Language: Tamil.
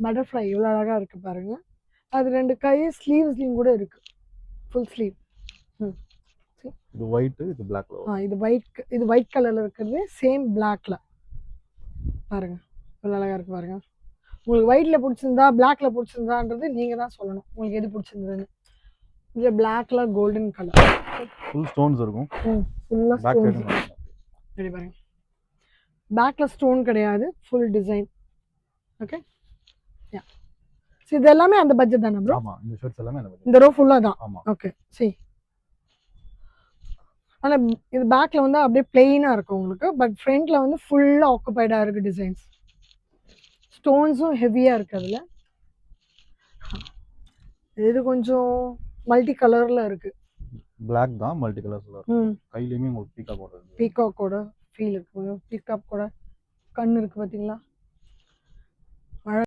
பட்டர்ஃப்ளை இவ்வளோ அழகா இருக்கு பாருங்க. அது 2 கை ஸ்லீவ்ஸ்லயும் கூட இருக்கு. Full sleeve. இது ஒயிட், இது பிளாக்ல. இது ஒயிட் கலர்ல இருக்கிறது சேம் பிளாக்ல பாருங்க. இவ்வளோ அழகா இருக்கு பாருங்க. உங்களுக்கு ஒயிட்ல பிடிச்சிருந்தா பிளாக்ல பிடிச்சிருந்தான்றது நீங்க தான் சொல்லணும் உங்களுக்கு எது பிடிச்சிருந்ததுன்னு. இது பிளாக்ல கோல்டன் கலர். ஃபுல் ஸ்டோன்ஸ் இருக்கும். ஃபுல்லா ஸ்டோன்ஸ். ரெடி பாருங்க. பேக்ல ஸ்டோன் கிடையாது, ஃபுல் டிசைன். ஓகே. யா. இது எல்லாமே அந்த பட்ஜெட் தானே ப்ரோ? ஆமா, இந்த ஷர்ட்ஸ் எல்லாமே அந்த பட்ஜெட். இந்த ரோ ஃபுல்லா தான். ஆமா. ஓகே. see ஆனா இது பேக்ல வந்து அப்படியே பிளெயினா இருக்கும் உங்களுக்கு. பட் ஃப்ரண்ட்ல வந்து ஃபுல்லா ஆக்குபைடா இருக்கு டிசைன்ஸ். ஸ்டோன்ஸும் ஹெவியா இருக்கு அதுல. இது கொஞ்சம் மல்டி கலர்ல இருக்கு. பிளாக் தான் மல்டி கலர்ஸ்ல இருக்கு. கையிலயுமே உங்களுக்கு பீகாக் போடுறது. பீகாக்கோட ஃபீல் இருக்கு. பீகாக்கோட கண் இருக்கு பாத்தீங்களா?